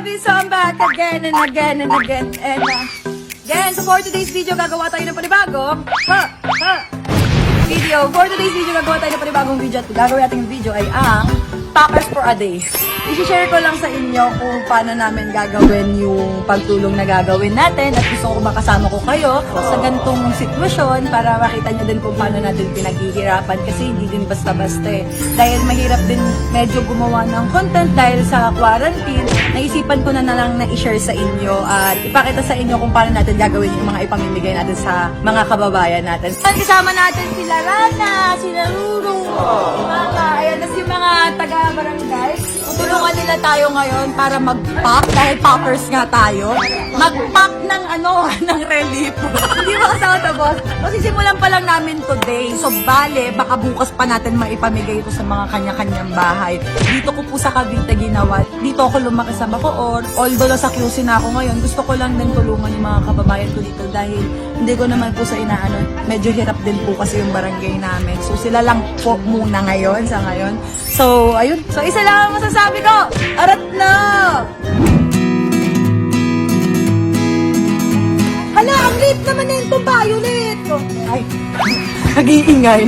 Sebi? So I'm back again and again and again. And again, so for today's video, gagawa tayo ng panibagong video. For today's video, gagawa tayo ng panibagong video. At gagawin natin yung video ay ang Packers for a Day. I-share ko lang sa inyo kung paano namin gagawin yung pagtulong na gagawin natin at gusto ko makasama ko kayo sa ganitong sitwasyon para makita nyo din kung paano natin pinaghihirapan kasi hindi din basta-basta eh. Dahil mahirap din medyo gumawa ng content dahil sa quarantine, naisipan ko na lang na i-share sa inyo at ipakita sa inyo kung paano natin gagawin yung mga ipamimigay natin sa mga kababayan natin. Kasama natin sila Rana, sila Ruru, Mama, ayan, tas yung mga taga-barangay. Tulungan nila tayo ngayon para mag-pack, dahil packers nga tayo. Mag-pack ng ng relief. Hindi mo kasama to, boss. Kasi simulan pa lang namin today. So, bale, baka bukas pa natin maipamigay ito sa mga kanya-kanyang bahay. Dito ko po sa Cavite ginawa. Dito ako lumaki sa Bacoor. Although nasa QC na ako ngayon, gusto ko lang din tulungan yung mga kababayan ko dito dahil hindi ko naman po sa inaano. Medyo hirap din po kasi yung barangay namin. So, sila lang po muna ngayon, sa ngayon. So, ayun. So, isa lang ang masasabi ko. Arat na! Hala, ang late naman na yung tumbayo, late! Ay, nag-iingay.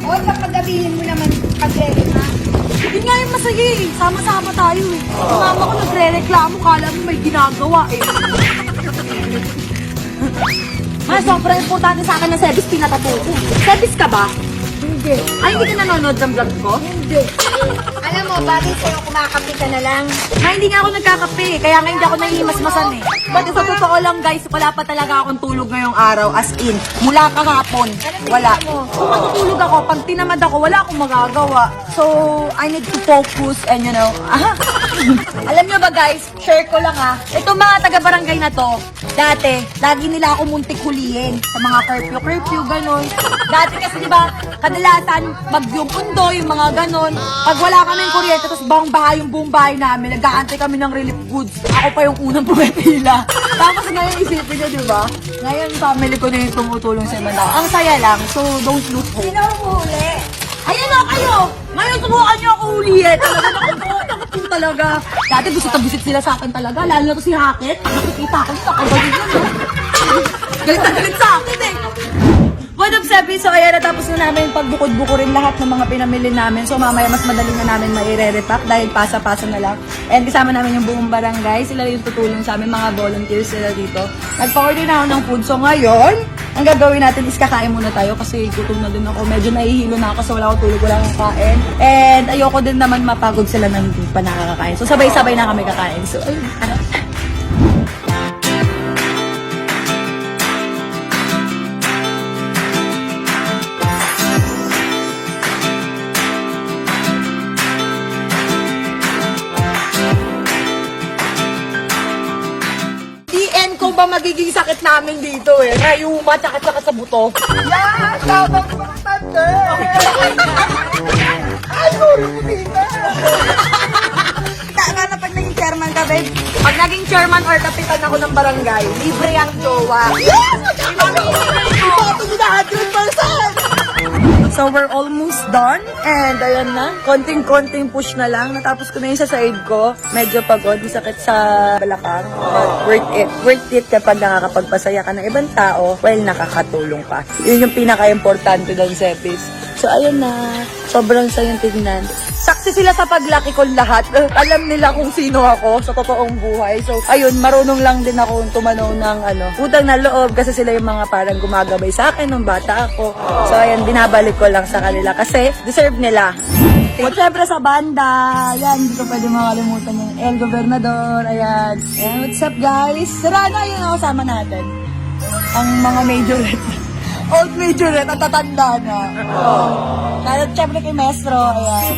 O, kapag gabihin mo naman pag-ready na. Yun nga yung masaya eh. Sama-sama tayo eh. Mama ko nagre-reklamo, kala mo may ginagawa eh. Mas, sobrang importante sa akin na service pinatato ko. Service ka ba? Hindi. Ay, hindi ka nanonood ng vlog ko? Hindi. Alam mo, bagay sa'yo kumakapi ka na lang. Ma, hindi nga ako nagkakape, kaya nga hindi ako nahihimas-masan eh. But sa totoo lang guys, wala pa talaga akong tulog ngayong araw, as in, mula kahapon, wala. Kung matutulog ako, pag tinamad ako, wala akong magagawa. So, I need to focus and you know, alam nyo ba guys, share ko lang itong mga taga-barangay na to, dati, lagi nila ako muntik hulihin sa mga curfew, ganon. Dati kasi diba, kadalasan, bagyong pundo, yung mga ganon. Pag wala kaming kuryente, tapos bang-bahay yung buong bahay namin, nag-aantay kami ng relief goods. Ako pa yung unang pumipila. Tapos ngayon isipin nyo, diba? Ngayon, family ko na yung tumutulong sa mga tao. Ang saya lang, so don't lose hope. Sino ang huli? Ayan na kayo! Ngayon subukan nyo ako ulihin. Takot po talaga. Dati gusto tabusit sila sa akin talaga. Lalo na to si Hackett. Nakikita ko sa kagaling yun. Galit na galit sa akin eh. What up, Sebi? So, ayan, natapos na namin pagbukod-buko rin lahat ng mga pinamili namin. So, mamaya mas madali na namin maire-repack dahil pasa-pasa na lang. And kasama namin yung buong barangay. Sila yung tutulong sa amin, mga volunteers sila dito. Nagpa-order na ako ng food. So, ngayon, ang gagawin natin is kakain muna tayo kasi gutom na din ako. Medyo nahihilo na ako kasi wala akong tulog, wala akong kain. And ayoko din naman mapagod sila na hindi pa nakakakain. So, sabay-sabay na kami kakain. So, ayun. Ba magiging sakit namin dito eh. Rayuma, tsaka sa buto. Yeah! Tawag mo ng thunder! Ay, hindi na! Taka na pag naging chairman ka, babe. Pag naging chairman or kapitan ako ng barangay, libre ang jowa. Yes! Ipato mo na 100%! So, we're almost done. And ayan na. Konting-konting push na lang. Natapos ko na yung sa side ko. Medyo pagod. Masakit sa balakang. But worth it. Worth it kapag nakakapagpasaya ka ng ibang tao while nakakatulong pa. Yun yung pinaka-importante doon, Sepis. So, ayun na. Sobrang sayang tignan. Saksi sila sa paglaki ko lahat. Alam nila kung sino ako sa totoong buhay. So, ayun, marunong lang din ako tumanaw ng utang na loob kasi sila yung mga parang gumagabay sa akin nung bata ako. So, ayun, binabalik ko lang sa kanila kasi deserve nila. At syempre sa banda, ayan, hindi ko pwede makalimutan yung El Gobernador, ayan. And what's up guys? Sira na yun ako sama natin. Ang mga majorette. Old majorette at tatanda na. Lalo syempre kay Maestro, ayan.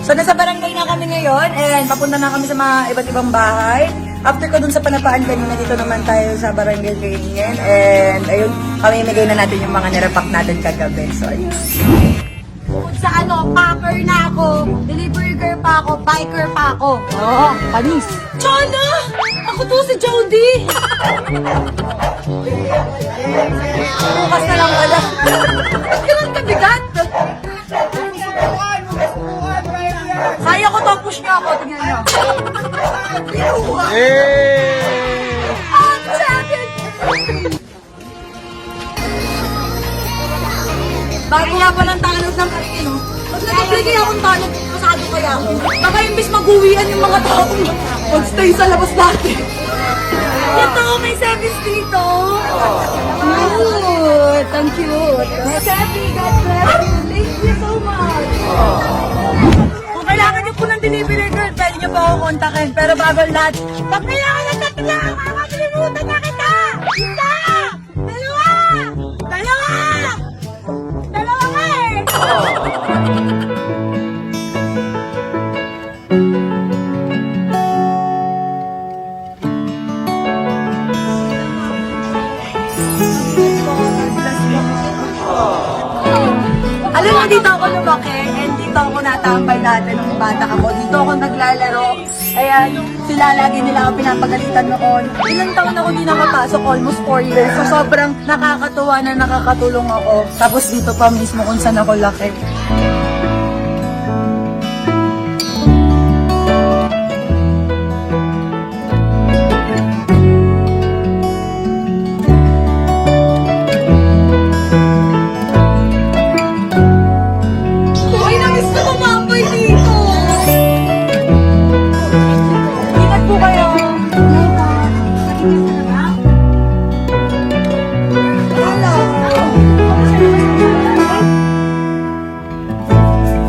So nasa barangay na kami ngayon and papunta na kami sa mga iba't ibang bahay. After ko dun sa Panapaan kanina, dito naman tayo sa barangay Kaingin. And ayun, pamimigay na natin yung mga nirepack natin kagabi. So ayun. Sa packer na ako, delivery girl pa ako, biker pa ako. Oo, panis. Chana! Ako to si Jody! Bukas na lang pala. Ganun kabigat. Kaya ko to, push nga ako. Tingnan nyo. I'm champion! Bago nga pa lang tanod ng karin, no? Pag nag-apply akong tanod, pasado kaya ako. Baka imbis mag-uwian yung mga taong mag-stay sa labas natin. Ito, may service dito. Cute. Ang cute. Happy, God bless you. Thank you so much. Kung kailangan niyo po ng delivery girl, pwede niyo po ako kontakin. Pero bago lahat, pag kailangan ng tatlo, makakalimutan na kita. Isa! Dalawa! Dalawa! Dalawa nga eh! Alam mo, dito ako lumaki and dito ako natambay dati nung bata ako. Dito ako naglalaro. Ayan, sila lagi nila ako pinapagalitan noon. Ilang taon ako di nakapasok, almost 4 years. So sobrang nakakatuwa na nakakatulong ako. Tapos dito pa mismo kung saan ako laki. Uy, namiss ko kumambay dito! Ingat po kayo! Hello!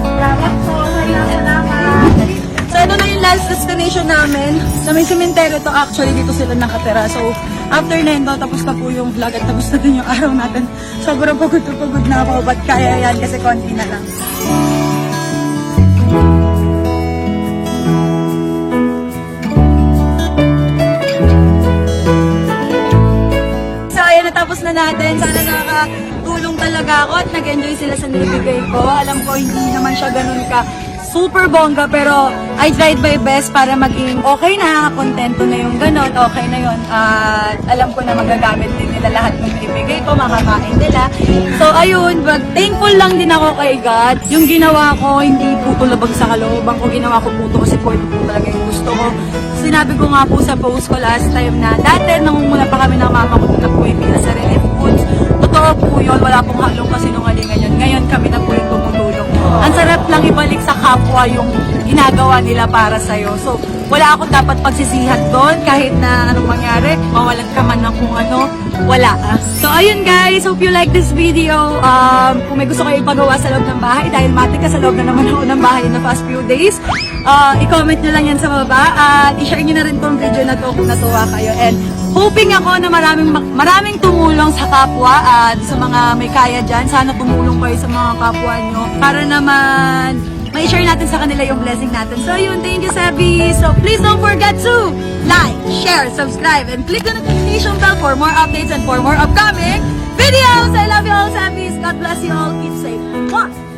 Salamat po! Salamat! So, ito na yung last destination namin. Sa may sementeryo to, actually, dito sila nakatira. So, after na yun, tapos na po yung vlog at tapos na din yung araw natin. Sobrang pagod na ako. Ba't kaya yan? Kasi konti na lang. So, ayan, natapos na natin. Sana nakakatulong talaga ako at nag-enjoy sila sa nilibigay ko. Alam ko, hindi naman siya ganun ka super bongga, pero I tried my best para maging okay na, kontento na yung ganun, okay na yun. At alam ko na magagamit din nila lahat ng nilibigay ko, makakain nila. So, ayun, but thankful lang din ako kay God. Yung ginawa ko, hindi puto labag sa kalooban ko, ginawa ko puto kasi po talaga yung gusto ko. Sinabi ko nga po sa post ko last time na dati nangunguna pa kami ng mama ko na po yung sa relief foods. Totoo po yun, wala pong halong kasinungalingan yun. Ngayon kami na po yung tumutulong. Ang sarap lang ibalik sa kapwa yung ginagawa nila para sa'yo. So, wala akong dapat pagsisihan doon kahit na anong mangyari, mawalan ka man ng kung ano, wala. So, ayun guys, hope you like this video. Kung may gusto kayo ipagawa sa loob ng bahay, dahil matik ka sa loob na naman ako ng bahay in the past few days, i-comment nyo lang yan sa baba at i-share nyo na rin tong video na to kung natuwa kayo. And hoping ako na maraming tumulong sa kapwa at sa mga may kaya dyan. Sana tumulong kayo sa mga kapwa nyo para naman may share natin sa kanila yung blessing natin. So yun, thank you Sabi. So please don't forget to like, share, subscribe, and click the notification bell for more updates and for more upcoming videos. I love you all, Sabis. God bless you all. Keep safe. Mwah!